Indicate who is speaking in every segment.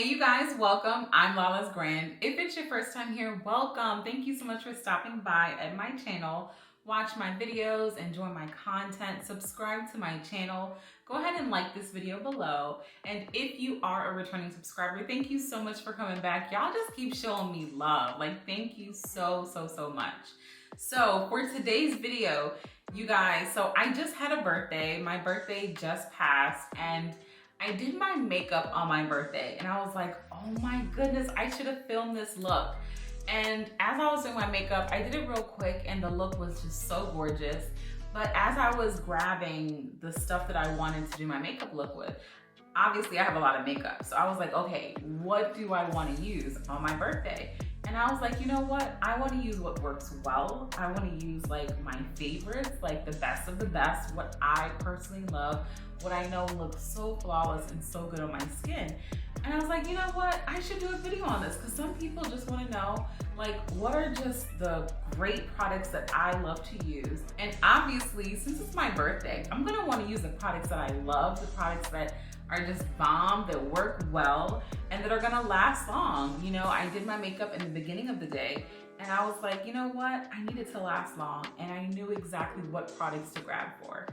Speaker 1: Hey you guys, welcome. I'm Lala's Grand. If it's your first time here, welcome. Thank you so much for stopping by at my channel. Watch my videos, enjoy my content, subscribe to my channel. Go ahead and like this video below. And if you are a returning subscriber, thank you so much for coming back. Y'all just keep showing me love. Like, thank you so much. So for today's video, you guys, so I just had a birthday. My birthday just passed and I did my makeup on my birthday and I was like, oh my goodness, I should have filmed this look. And as I was doing my makeup, I did it real quick and the look was just so gorgeous. But as I was grabbing the stuff that I wanted to do my makeup look with, obviously I have a lot of makeup. So I was like, okay, what do I want to use on my birthday? And I was like, you know what? I want to use what works well. I want to use like my favorites, like the best of the best, what I personally love, what I know looks so flawless and so good on my skin. And I was like, you know what? I should do a video on this because some people just want to know, like, what are just the great products that I love to use. And obviously, since it's my birthday, I'm going to want to use the products that I love, the products that are just bomb, that work well, and that are gonna last long. You know, I did my makeup in the beginning of the day, and I was like, you know what? I need it to last long, and I knew exactly what products to grab for.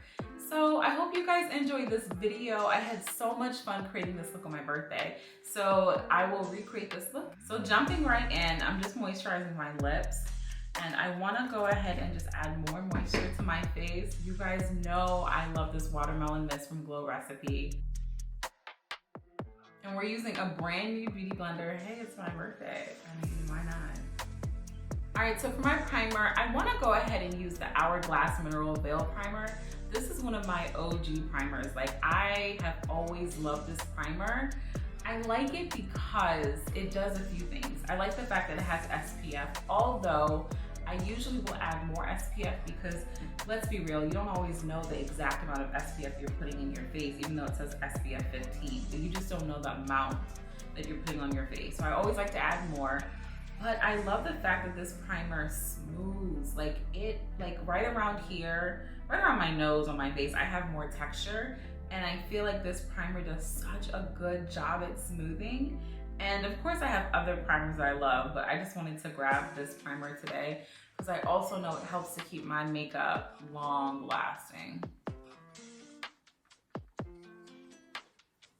Speaker 1: So I hope you guys enjoyed this video. I had so much fun creating this look on my birthday. So I will recreate this look. So jumping right in, I'm just moisturizing my lips. And I wanna go ahead and just add more moisture to my face. You guys know I love this watermelon mist from Glow Recipe. And we're using a brand new beauty blender. Hey, it's my birthday. I mean, why not? All right, so for my primer, I wanna go ahead and use the Hourglass Mineral Veil Primer. This is one of my OG primers. Like, I have always loved this primer. I like it because it does a few things. I like the fact that it has SPF, although I usually will add more SPF because, let's be real, you don't always know the exact amount of SPF you're putting in your face, even though it says SPF 15. But you just don't know the amount that you're putting on your face. So I always like to add more. But I love the fact that this primer smooths. Like, it, like right around here, right around my nose on my face, I have more texture. And I feel like this primer does such a good job at smoothing. And of course I have other primers that I love, but I just wanted to grab this primer today because I also know it helps to keep my makeup long lasting.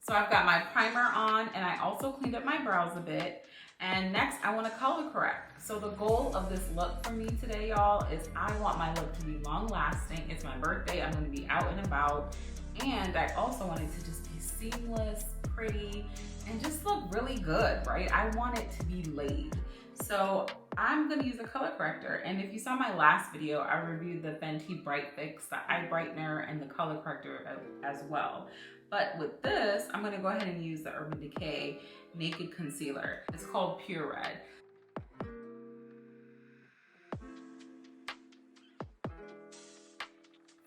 Speaker 1: So I've got my primer on and I also cleaned up my brows a bit. And next I want to color correct. So the goal of this look for me today, y'all, is I want my look to be long lasting. It's my birthday, I'm going to be out and about. And I also want it to just be seamless, pretty, and just look really good, right? I want it to be laid. So I'm gonna use a color corrector. And if you saw my last video, I reviewed the Fenty Bright Fix, the eye brightener, and the color corrector as well. But with this, I'm gonna go ahead and use the Urban Decay Naked Concealer. It's called Pure Red.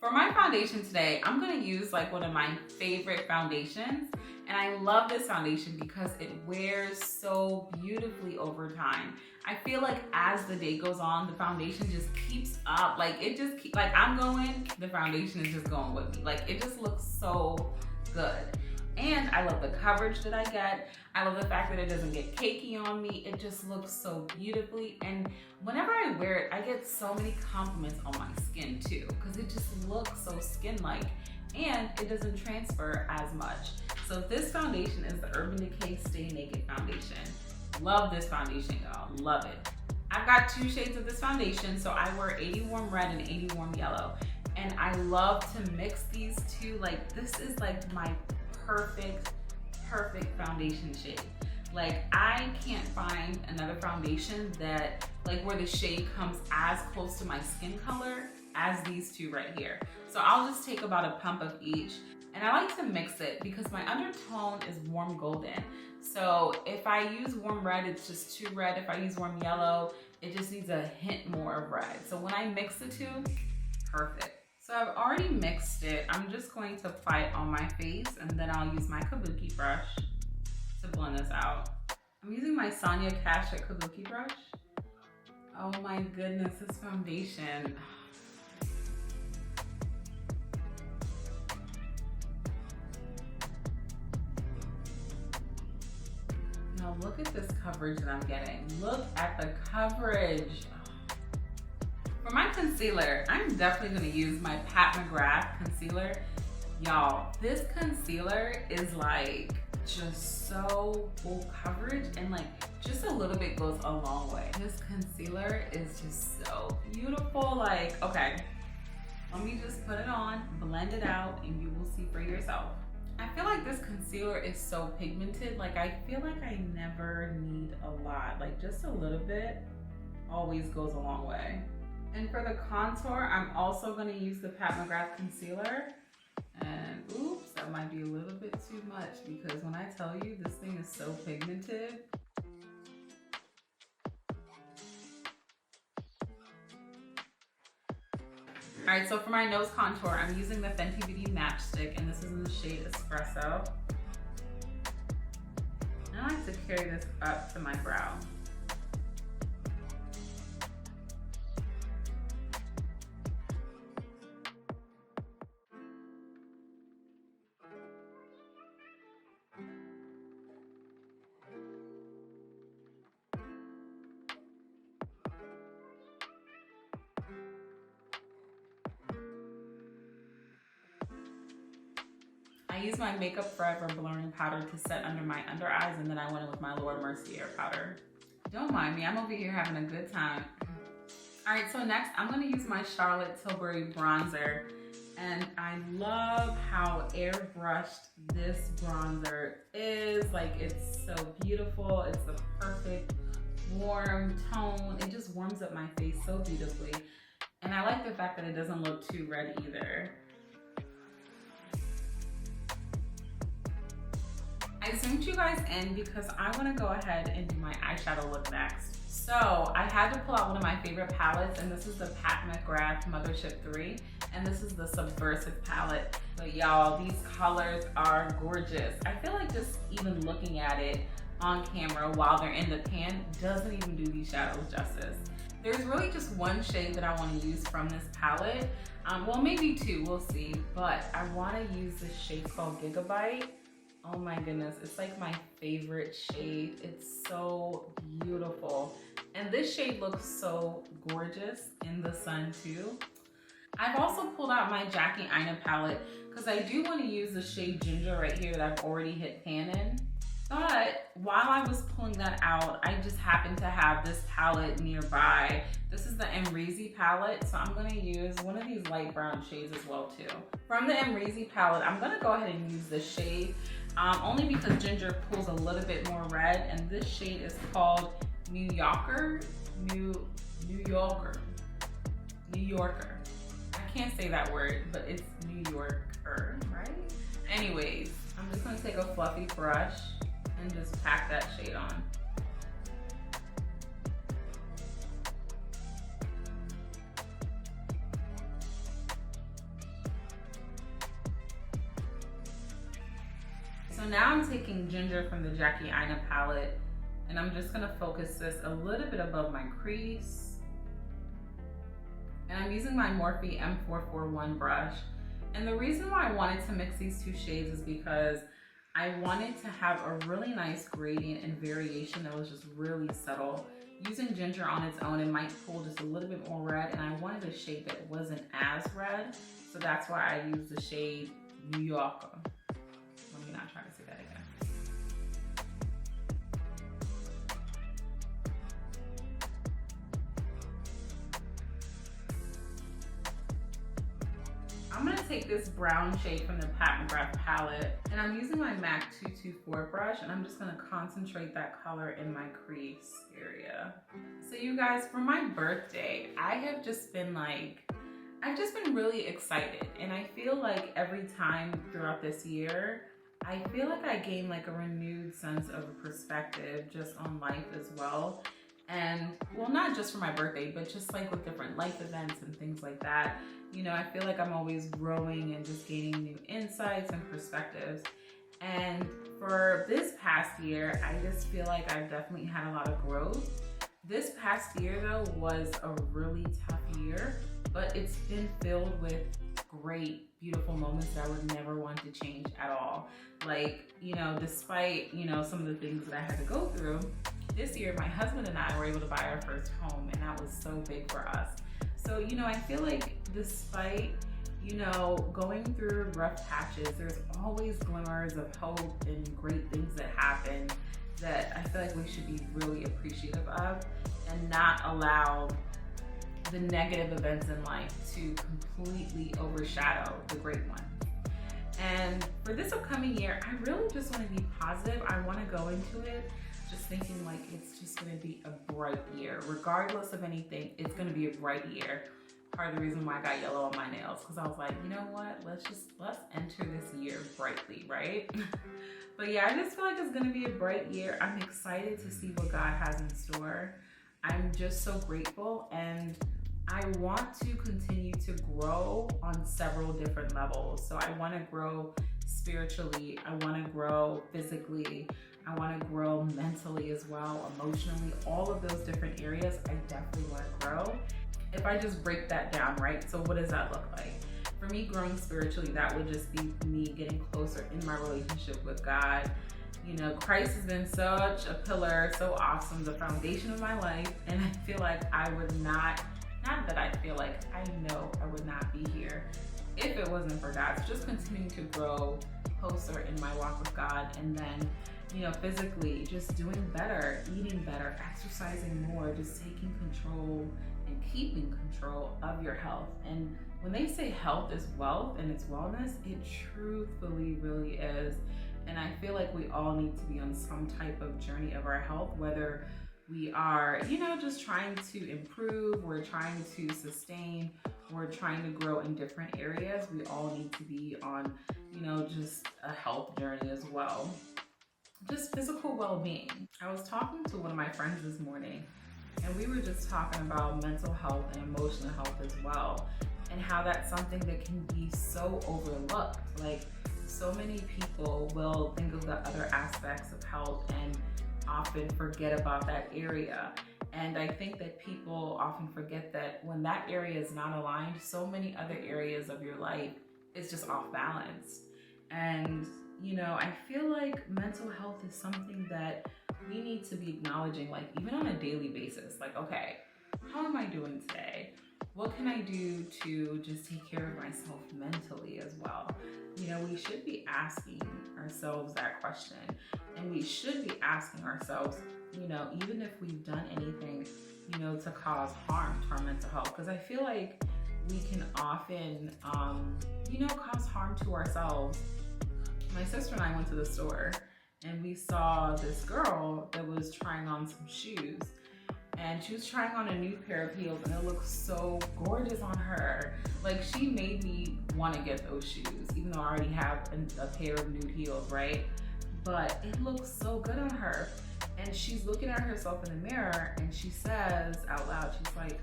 Speaker 1: For my foundation today, I'm gonna use like one of my favorite foundations. And I love this foundation because it wears so beautifully over time. I feel like as the day goes on, the foundation just keeps up. Like, it just keeps, like, I'm going, the foundation is just going with me. Like, it just looks so good. And I love the coverage that I get. I love the fact that it doesn't get cakey on me. It just looks so beautifully. And whenever I wear it, I get so many compliments on my skin too, because it just looks so skin-like and it doesn't transfer as much. So this foundation is the Urban Decay Stay Naked Foundation. Love this foundation, y'all, love it. I've got two shades of this foundation, so I wear 80 Warm Red and 80 Warm Yellow. And I love to mix these two. Like, this is like my perfect foundation shade. Like, I can't find another foundation that, like, where the shade comes as close to my skin color as these two right here. So I'll just take about a pump of each. And I like to mix it because my undertone is warm golden. So if I use warm red, it's just too red. If I use warm yellow, it just needs a hint more of red. So when I mix the two, perfect. So I've already mixed it. I'm just going to apply it on my face and then I'll use my kabuki brush to blend this out. I'm using my Sonia Kashuk kabuki brush. Oh my goodness, this foundation. Now look at this coverage that I'm getting. Look at the coverage. For my concealer, I'm definitely gonna use my Pat McGrath concealer. Y'all, this concealer is like just so full coverage, and like just a little bit goes a long way. This concealer is just so beautiful. Like, okay, let me just put it on, blend it out, and you will see for yourself. I feel like this concealer is so pigmented. Like, I feel like I never need a lot. Like, just a little bit always goes a long way. And for the contour, I'm also gonna use the Pat McGrath concealer. And oops, that might be a little bit too much, because when I tell you this thing is so pigmented. All right, so for my nose contour, I'm using the Fenty Beauty Matchstick, and this is in the shade Espresso. And I like to carry this up to my brow. I use my Makeup Forever blurring powder to set under my under eyes, and then I went in with my Laura Mercier powder. Don't mind me, I'm over here having a good time. All right, so next I'm gonna use my Charlotte Tilbury bronzer, and I love how airbrushed this bronzer is. Like, it's so beautiful. It's the perfect warm tone. It just warms up my face so beautifully. And I like the fact that it doesn't look too red either. I zoomed you guys in because I want to go ahead and do my eyeshadow look next. So I had to pull out one of my favorite palettes, and this is the Pat McGrath Mothership 3, and this is the Subversive palette. But y'all, these colors are gorgeous. I feel like just even looking at it on camera while they're in the pan doesn't even do these shadows justice. There's really just one shade that I want to use from this palette. Well, maybe two, we'll see. But I want to use this shade called Gigabyte. Oh my goodness, it's like my favorite shade. It's so beautiful. And this shade looks so gorgeous in the sun too. I've also pulled out my Jackie Aina palette because I do want to use the shade Ginger right here that I've already hit pan in. But while I was pulling that out, I just happened to have this palette nearby. This is the Emrezy palette, so I'm gonna use one of these light brown shades as well too. From the Emrezy palette, I'm gonna go ahead and use this shade, only because Ginger pulls a little bit more red, and this shade is called New Yorker. I can't say that word, but it's New Yorker, right? Anyways, I'm just gonna take a fluffy brush and just pack that shade on. So now I'm taking Ginger from the Jackie Aina palette, and I'm just gonna focus this a little bit above my crease. And I'm using my Morphe M441 brush. And the reason why I wanted to mix these two shades is because I wanted to have a really nice gradient and variation that was just really subtle. Using Ginger on its own, it might pull just a little bit more red, and I wanted a shade that wasn't as red. So that's why I used the shade New Yorker. Let me not try to say that again. I'm gonna take this brown shade from the Pat McGrath palette, and I'm using my MAC 224 brush, and I'm just gonna concentrate that color in my crease area. So you guys, for my birthday, I've just been really excited, and I feel like every time throughout this year, I feel like I gain like a renewed sense of perspective just on life as well. And well, not just for my birthday, but just like with different life events and things like that. You know, I feel like I'm always growing and just gaining new insights and perspectives. And for this past year, I just feel like I've definitely had a lot of growth. This past year though was a really tough year, but it's been filled with great, beautiful moments that I would never want to change at all. Like, despite, some of the things that I had to go through, this year my husband and I were able to buy our first home, and that was so big for us. So, I feel like despite, going through rough patches, there's always glimmers of hope and great things that happen that I feel like we should be really appreciative of, and not allow the negative events in life to completely overshadow the great ones. And for this upcoming year, I really just want to be positive. I want to go into it just thinking like it's just going to be a bright year. Regardless of anything, it's going to be a bright year. Part of the reason why I got yellow on my nails, because I was like, you know what, let's enter this year brightly, right? But yeah, I just feel like it's going to be a bright year. I'm excited to see what God has in store. I'm just so grateful, and I want to continue to grow on several different levels. So I want to grow spiritually, I want to grow physically, I want to grow mentally as well, emotionally, all of those different areas I definitely want to grow. If I just break that down, right? So what does that look like? For me, growing spiritually, that would just be me getting closer in my relationship with God. Christ has been such a pillar, so awesome, the foundation of my life. And I feel like I would not that I feel like, I know I would not be here if it wasn't for God. So just continuing to grow closer in my walk with God. And then, physically, just doing better, eating better, exercising more, just taking control and keeping control of your health. And when they say health is wealth and it's wellness, it truthfully really is. And I feel like we all need to be on some type of journey of our health, whether we are, just trying to improve, we're trying to sustain, we're trying to grow in different areas. We all need to be on, just a health journey as well. Just physical well-being. I was talking to one of my friends this morning, and we were just talking about mental health and emotional health as well, and how that's something that can be so overlooked. Like, so many people will think of the other aspects of health and often forget about that area. And I think that people often forget that when that area is not aligned, so many other areas of your life is just off balance. And I feel like mental health is something that we need to be acknowledging, like even on a daily basis. Like, okay, how am I doing today? What can I do to just take care of myself mentally as well? We should be asking ourselves that question, and we should be asking ourselves, even if we've done anything, to cause harm to our mental health. Because I feel like we can often, cause harm to ourselves. My sister and I went to the store, and we saw this girl that was trying on some shoes. And she was trying on a new pair of heels, and it looked so gorgeous on her. Like, she made me want to get those shoes, even though I already have a pair of nude heels, right? But it looks so good on her. And she's looking at herself in the mirror, and she says out loud, she's like,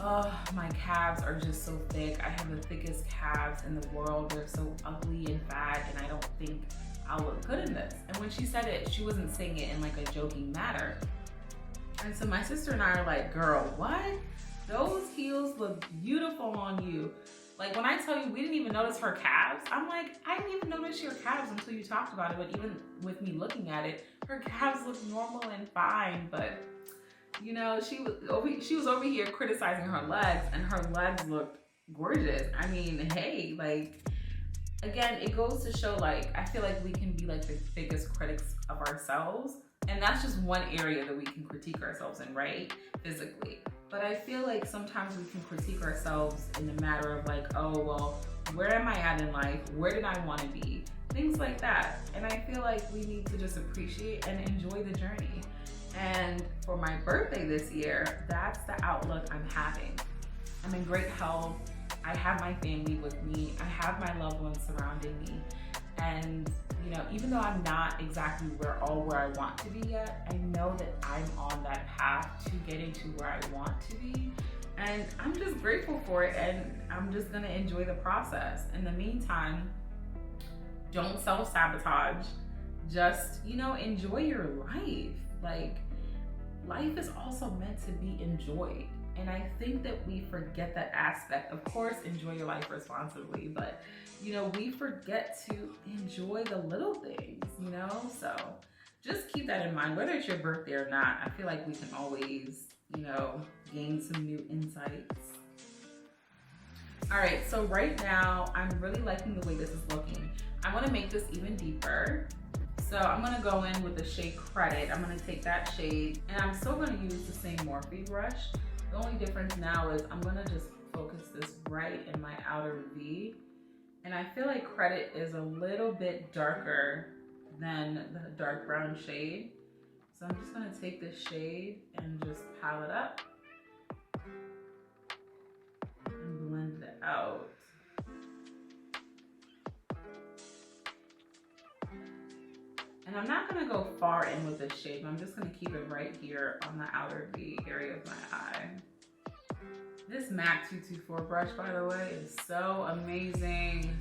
Speaker 1: oh, my calves are just so thick. I have the thickest calves in the world. They're so ugly and fat, and I don't think I'll look good in this. And when she said it, she wasn't saying it in like a joking manner. And so my sister and I are like, girl, what? Those heels look beautiful on you. Like, when I tell you we didn't even notice her calves, I'm like, I didn't even notice your calves until you talked about it. But even with me looking at it, her calves look normal and fine. But, she was over here criticizing her legs, and her legs looked gorgeous. I mean, hey, like, again, it goes to show, like, I feel like we can be like the biggest critics of ourselves. And that's just one area that we can critique ourselves in, right? Physically. But I feel like sometimes we can critique ourselves in the matter of like, oh, well, where am I at in life? Where did I want to be? Things like that. And I feel like we need to just appreciate and enjoy the journey. And for my birthday this year, that's the outlook I'm having. I'm in great health. I have my family with me. I have my loved ones surrounding me. And even though I'm not exactly where I want to be yet, I know that I'm on that path to getting to where I want to be. And I'm just grateful for it, and I'm just gonna enjoy the process. In the meantime, don't self-sabotage. Just, enjoy your life. Like, life is also meant to be enjoyed. And I think that we forget that aspect. Of course, enjoy your life responsibly, but you know, we forget to enjoy the little things, you know? So just keep that in mind, whether it's your birthday or not. I feel like we can always, you know, gain some new insights. All right, so right now, I'm really liking the way this is looking. I wanna make this even deeper. So I'm gonna go in with the shade Credit. I'm gonna take that shade, and I'm still gonna use the same Morphe brush. The only difference now is I'm gonna just focus this right in my outer V. And I feel like Credit is a little bit darker than the dark brown shade. So I'm just gonna take this shade and just pile it up and blend it out. And I'm not gonna go far in with this shade, but I'm just gonna keep it right here on the outer V area of my eye. This MAC 224 brush, by the way, is so amazing.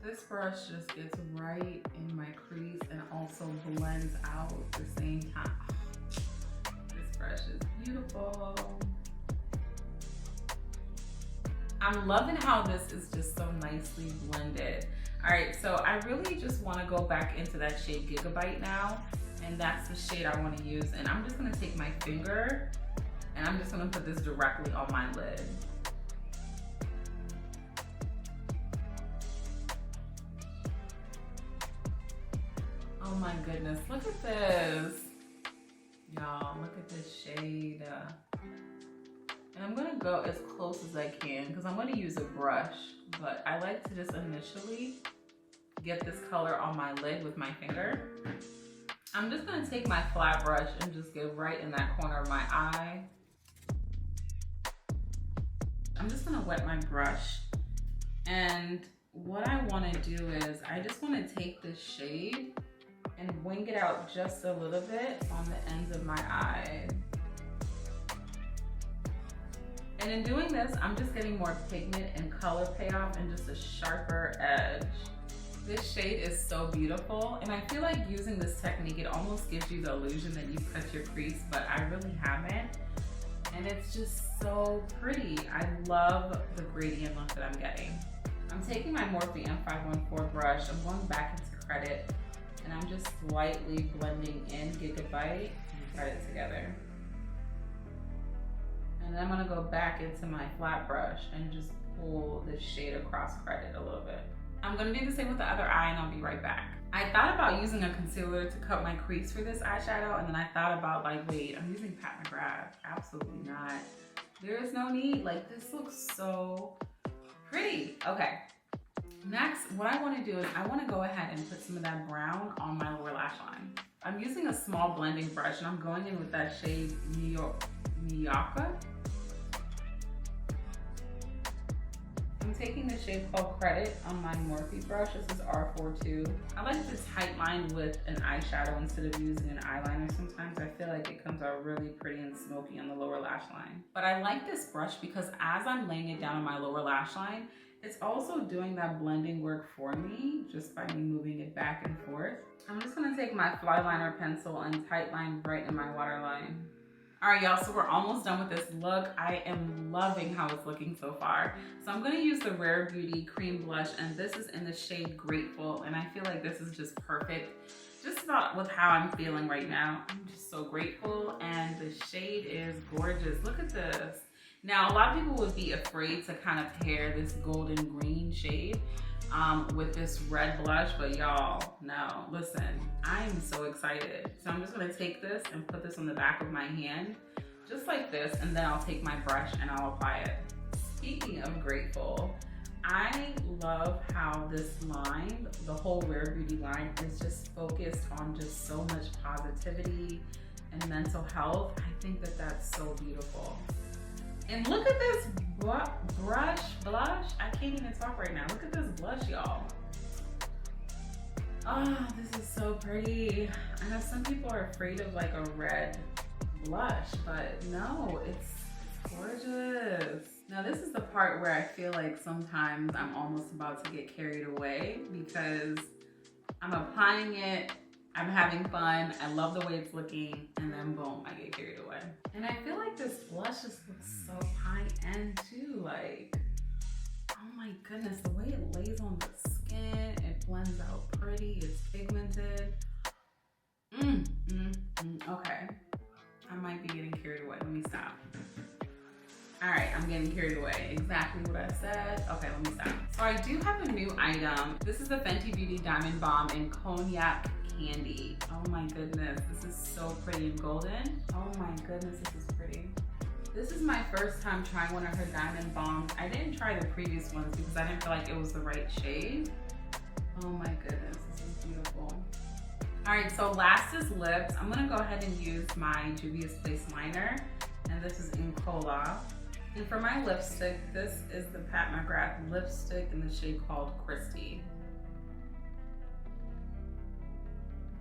Speaker 1: This brush just gets right in my crease and also blends out at the same time. This brush is beautiful. I'm loving how this is just so nicely blended. All right, so I really just wanna go back into that shade Gigabyte now, and that's the shade I wanna use. And I'm just gonna take my finger and I'm just gonna put this directly on my lid. Oh my goodness, look at this. Y'all, look at this shade. And I'm gonna go as close as I can because I'm gonna use a brush, but I like to just initially get this color on my lid with my finger. I'm just gonna take my flat brush and just get right in that corner of my eye. I'm just gonna wet my brush, and what I wanna do is I just wanna take this shade and wing it out just a little bit on the ends of my eye. And in doing this, I'm just getting more pigment and color payoff and just a sharper edge. This shade is so beautiful, and I feel like using this technique, it almost gives you the illusion that you've cut your crease, but I really haven't. And it's just so pretty. I love the gradient look that I'm getting. I'm taking my Morphe M514 brush, I'm going back into Credit, and I'm just slightly blending in Gigabyte and Credit together. And then I'm gonna go back into my flat brush and just pull this shade across Credit a little bit. I'm gonna do the same with the other eye, and I'll be right back. I thought about using a concealer to cut my crease for this eyeshadow, and then I thought about like, wait, I'm using Pat McGrath. Absolutely not. There is no need. Like, this looks so pretty. Okay. Next, what I wanna do is I wanna go ahead and put some of that brown on my lower lash line. I'm using a small blending brush, and I'm going in with that shade Miyaka. I'm taking the shade called Credit on my Morphe brush. This is R42. I like to tight line with an eyeshadow instead of using an eyeliner. Sometimes I feel like it comes out really pretty and smoky on the lower lash line. But I like this brush because as I'm laying it down on my lower lash line, it's also doing that blending work for me just by me moving it back and forth. I'm just gonna take my fly liner pencil and tight line right in my waterline. All right, y'all, so we're almost done with this look. I am loving how it's looking so far. So I'm gonna use the Rare Beauty Cream Blush, and this is in the shade Grateful, and I feel like this is just perfect, just about with how I'm feeling right now. I'm just so grateful, and the shade is gorgeous. Look at this. Now, a lot of people would be afraid to kind of pair this golden green shade with this red blush, but y'all, no, listen, I am so excited. So I'm just gonna take this and put this on the back of my hand, just like this, and then I'll take my brush and I'll apply it. Speaking of grateful, I love how this line, the whole Rare Beauty line, is just focused on just so much positivity and mental health. I think that that's so beautiful. And look at this blush. I can't even talk right now. Look at this blush, y'all. Oh, this is so pretty. I know some people are afraid of like a red blush, but no, it's gorgeous. Now this is the part part where I feel like sometimes I'm almost about to get carried away because I'm applying it, I'm having fun, I love the way it's looking, and then boom, I get carried away. And I feel like this blush just looks so high end too. Like, oh my goodness, the way it lays on the skin, it blends out pretty, it's pigmented. Okay, I might be getting carried away. Let me stop. All right, I'm getting carried away. Exactly what I said. Okay, let me stop. So I do have a new item. This is the Fenty Beauty Diamond Balm in Cognac Candy. Oh my goodness, this is so pretty and golden. Oh my goodness, this is pretty. This is my first time trying one of her diamond balms. I didn't try the previous ones because I didn't feel like it was the right shade. Oh my goodness, this is beautiful. All right, so last is lips. I'm gonna go ahead and use my Juvia's Place liner, and this is in Cola. And for my lipstick, this is the Pat McGrath lipstick in the shade called Christy.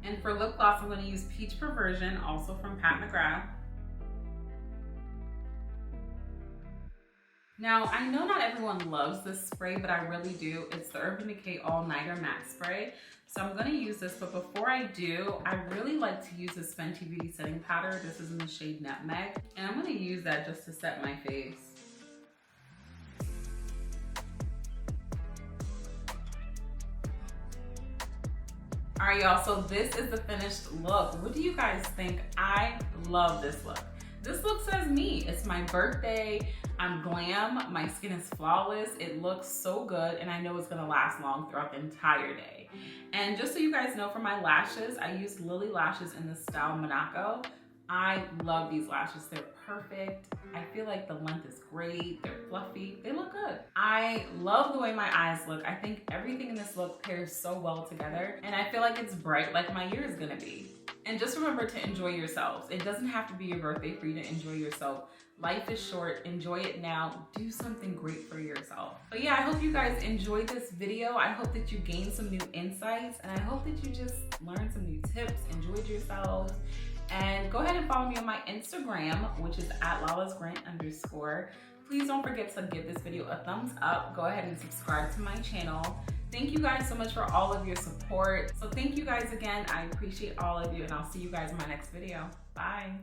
Speaker 1: And for lip gloss, I'm gonna use Peach Perversion, also from Pat McGrath. Now, I know not everyone loves this spray, but I really do. It's the Urban Decay All Nighter Matte Spray. So I'm gonna use this, but before I do, I really like to use this Fenty Beauty setting powder. This is in the shade Nutmeg, and I'm gonna use that just to set my face. All right, y'all, so this is the finished look. What do you guys think? I love this look. This look says me. It's my birthday. I'm glam. My skin is flawless. It looks so good, and I know it's gonna last long throughout the entire day. And just so you guys know, for my lashes, I use Lily Lashes in the style Monaco. I love these lashes. They're perfect. I feel like the length is great. They're fluffy. They look good. I love the way my eyes look. I think everything in this look pairs so well together, and I feel like it's bright like my year is gonna be. And just remember to enjoy yourselves. It doesn't have to be your birthday for you to enjoy yourself. Life is short, enjoy it now. Do something great for yourself. But yeah, I hope you guys enjoyed this video. I hope that you gained some new insights, and I hope that you just learned some new tips, enjoyed yourselves. And go ahead and follow me on my Instagram, which is @LawlessGrant_. Please don't forget to give this video a thumbs up. Go ahead and subscribe to my channel. Thank you guys so much for all of your support. So thank you guys again. I appreciate all of you, and I'll see you guys in my next video. Bye.